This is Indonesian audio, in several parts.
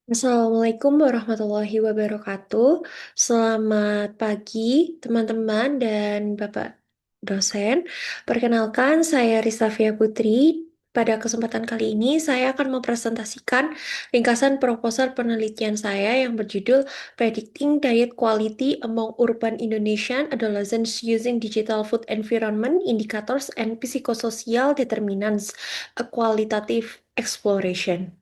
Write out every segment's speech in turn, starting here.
Assalamualaikum warahmatullahi wabarakatuh. Selamat pagi, teman-teman dan Bapak dosen. Perkenalkan, saya Rizafia Putri. Pada kesempatan kali ini, saya akan mempresentasikan ringkasan proposal penelitian saya yang berjudul Predicting Diet Quality Among Urban Indonesian Adolescents Using Digital Food Environment Indicators and Psychosocial Determinants, a Qualitative Exploration.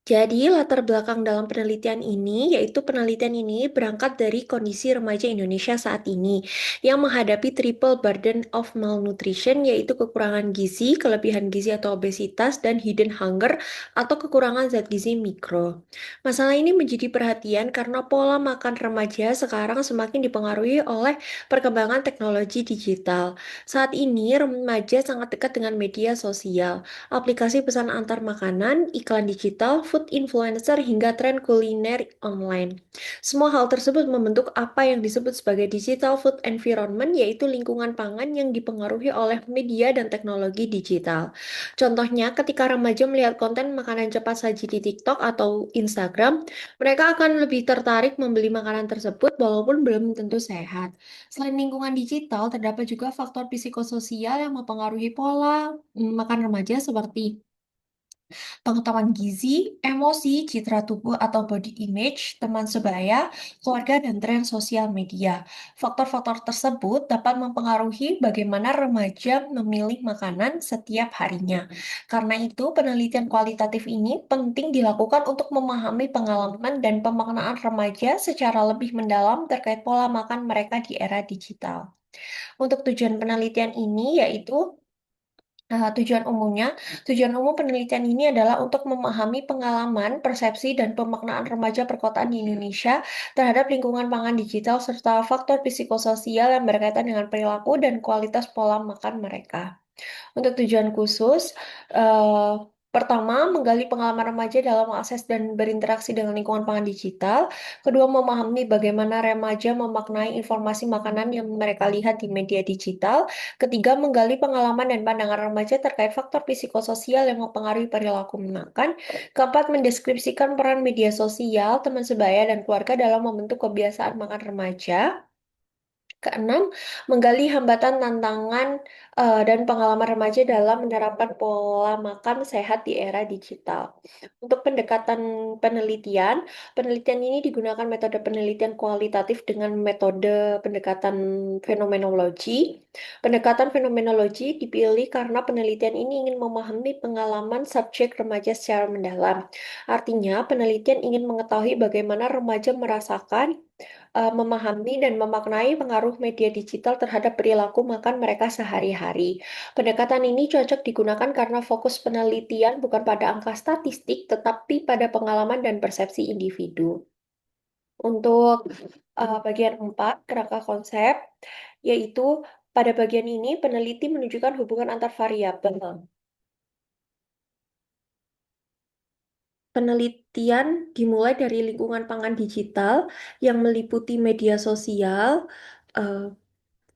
Jadi, latar belakang dalam penelitian ini, yaitu penelitian ini berangkat dari kondisi remaja Indonesia saat ini, yang menghadapi triple burden of malnutrition, yaitu kekurangan gizi, kelebihan gizi atau obesitas, dan hidden hunger atau kekurangan zat gizi mikro. Masalah ini menjadi perhatian karena pola makan remaja sekarang semakin dipengaruhi oleh perkembangan teknologi digital. Saat ini, remaja sangat dekat dengan media sosial, aplikasi pesan antar makanan, iklan digital, food influencer, hingga tren kuliner online. Semua hal tersebut membentuk apa yang disebut sebagai digital food environment, yaitu lingkungan pangan yang dipengaruhi oleh media dan teknologi digital. Contohnya, ketika remaja melihat konten makanan cepat saji di TikTok atau Instagram, mereka akan lebih tertarik membeli makanan tersebut walaupun belum tentu sehat. Selain lingkungan digital, terdapat juga faktor psikososial yang mempengaruhi pola makan remaja seperti pengetahuan gizi, emosi, citra tubuh atau body image, teman sebaya, keluarga, dan tren sosial media. Faktor-faktor tersebut dapat mempengaruhi bagaimana remaja memilih makanan setiap harinya. Karena itu, penelitian kualitatif ini penting dilakukan untuk memahami pengalaman dan pemaknaan remaja secara lebih mendalam terkait pola makan mereka di era digital. Untuk tujuan penelitian ini yaitu tujuan umum penelitian ini adalah untuk memahami pengalaman, persepsi, dan pemaknaan remaja perkotaan di Indonesia terhadap lingkungan pangan digital serta faktor psikososial yang berkaitan dengan perilaku dan kualitas pola makan mereka. Untuk tujuan khusus, eee, pertama, menggali pengalaman remaja dalam mengakses dan berinteraksi dengan lingkungan pangan digital. Kedua, memahami bagaimana remaja memaknai informasi makanan yang mereka lihat di media digital. Ketiga, menggali pengalaman dan pandangan remaja terkait faktor psikososial yang mempengaruhi perilaku makan. Keempat, mendeskripsikan peran media sosial, teman sebaya, dan keluarga dalam membentuk kebiasaan makan remaja. Keenam, menggali hambatan, tantangan, dan pengalaman remaja dalam menerapkan pola makan sehat di era digital. Untuk pendekatan penelitian, penelitian ini digunakan metode penelitian kualitatif dengan metode pendekatan fenomenologi. Pendekatan fenomenologi dipilih karena penelitian ini ingin memahami pengalaman subjek remaja secara mendalam. Artinya, penelitian ingin mengetahui bagaimana remaja merasakan, memahami dan memaknai pengaruh media digital terhadap perilaku makan mereka sehari-hari. Pendekatan ini cocok digunakan karena fokus penelitian bukan pada angka statistik, tetapi pada pengalaman dan persepsi individu. Untuk bagian 4, kerangka konsep, yaitu pada bagian ini peneliti menunjukkan hubungan antar variabel. Penelitian dimulai dari lingkungan pangan digital yang meliputi media sosial, eh,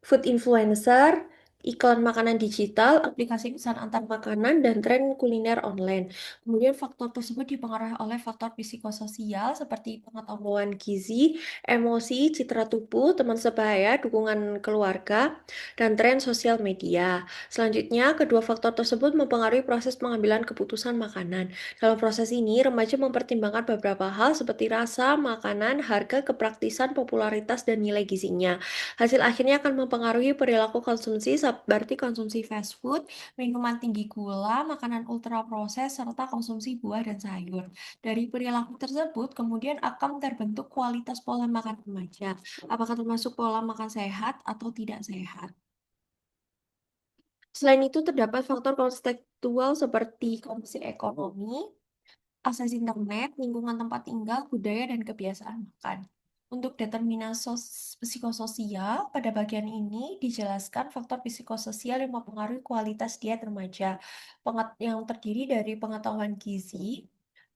food influencer, iklan makanan digital, aplikasi pesan antar makanan, dan tren kuliner online. Kemudian faktor tersebut dipengaruhi oleh faktor psikososial seperti pengetahuan gizi, emosi, citra tubuh, teman sebaya, dukungan keluarga, dan tren sosial media. Selanjutnya, kedua faktor tersebut mempengaruhi proses pengambilan keputusan makanan. Dalam proses ini, remaja mempertimbangkan beberapa hal seperti rasa, makanan, harga, kepraktisan, popularitas, dan nilai gizinya. Hasil akhirnya akan mempengaruhi perilaku konsumsi, seperti konsumsi fast food, minuman tinggi gula, makanan ultra proses, serta konsumsi buah dan sayur. Dari perilaku tersebut, kemudian akan terbentuk kualitas pola makan remaja. Apakah termasuk pola makan sehat atau tidak sehat? Selain itu, terdapat faktor kontekstual seperti kondisi ekonomi, akses internet, lingkungan tempat tinggal, budaya, dan kebiasaan makan. Untuk determinan psikososial, pada bagian ini dijelaskan faktor psikososial yang mempengaruhi kualitas diet remaja, yang terdiri dari pengetahuan gizi,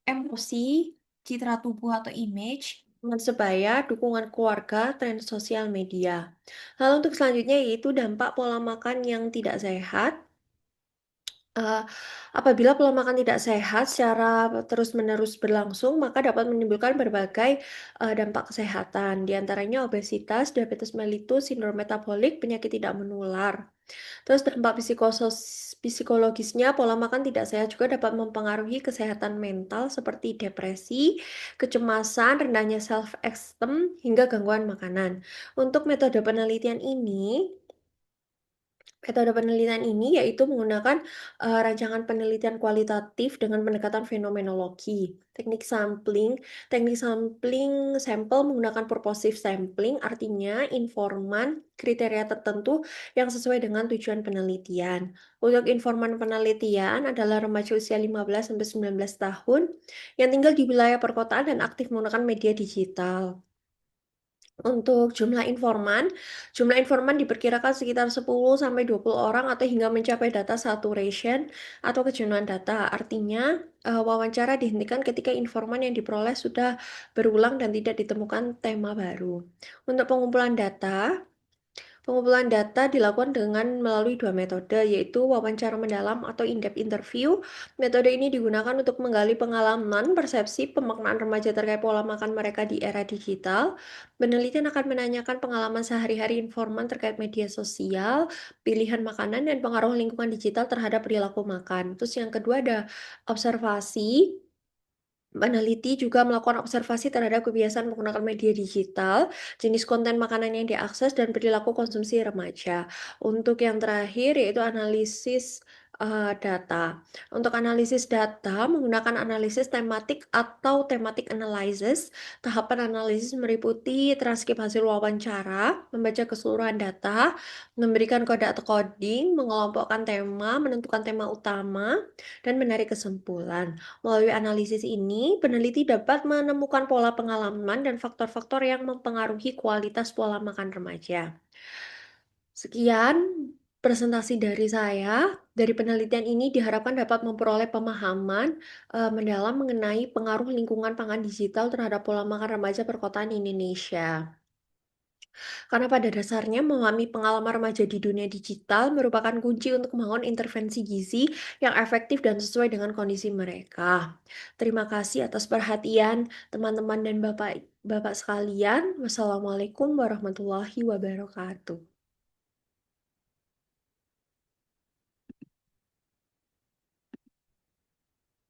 emosi, citra tubuh atau image, teman sebaya, dukungan keluarga, tren sosial media. Lalu untuk selanjutnya yaitu dampak pola makan yang tidak sehat. Eee, Apabila pola makan tidak sehat secara terus-menerus berlangsung, maka dapat menimbulkan berbagai, dampak kesehatan, di antaranya obesitas, diabetes mellitus, sindrom metabolik, penyakit tidak menular. Terus dampak psikologisnya, pola makan tidak sehat juga dapat mempengaruhi kesehatan mental seperti depresi, kecemasan, rendahnya self-esteem, hingga gangguan makanan. Untuk metode penelitian ini yaitu menggunakan, rancangan penelitian kualitatif dengan pendekatan fenomenologi. Teknik sampling sampel menggunakan purposive sampling, artinya informan kriteria tertentu yang sesuai dengan tujuan penelitian. Untuk informan penelitian adalah remaja usia 15 sampai 19 tahun yang tinggal di wilayah perkotaan dan aktif menggunakan media digital. Untuk jumlah informan diperkirakan sekitar 10 sampai 20 orang atau hingga mencapai data saturation atau kejenuhan data. Artinya, wawancara dihentikan ketika informan yang diperoleh sudah berulang dan tidak ditemukan tema baru. Untuk pengumpulan data dilakukan dengan melalui dua metode, yaitu wawancara mendalam atau in-depth interview. Metode ini digunakan untuk menggali pengalaman, persepsi, pemaknaan remaja terkait pola makan mereka di era digital. Penelitian akan menanyakan pengalaman sehari-hari informan terkait media sosial, pilihan makanan, dan pengaruh lingkungan digital terhadap perilaku makan. Terus yang kedua ada observasi. Peneliti juga melakukan observasi terhadap kebiasaan menggunakan media digital, jenis konten makanan yang diakses, dan perilaku konsumsi remaja. Untuk yang terakhir yaitu analisis data. Untuk analisis data menggunakan analisis tematik atau thematic analysis. Tahapan analisis meliputi transkrip hasil wawancara, membaca keseluruhan data, memberikan kode atau coding, mengelompokkan tema, menentukan tema utama, dan menarik kesimpulan. Melalui analisis ini, peneliti dapat menemukan pola pengalaman dan faktor-faktor yang mempengaruhi kualitas pola makan remaja. Sekian presentasi dari saya. Dari penelitian ini diharapkan dapat memperoleh pemahaman mendalam mengenai pengaruh lingkungan pangan digital terhadap pola makan remaja perkotaan Indonesia. Karena pada dasarnya memahami pengalaman remaja di dunia digital merupakan kunci untuk membangun intervensi gizi yang efektif dan sesuai dengan kondisi mereka. Terima kasih atas perhatian teman-teman dan Bapak sekalian. Wassalamualaikum warahmatullahi wabarakatuh.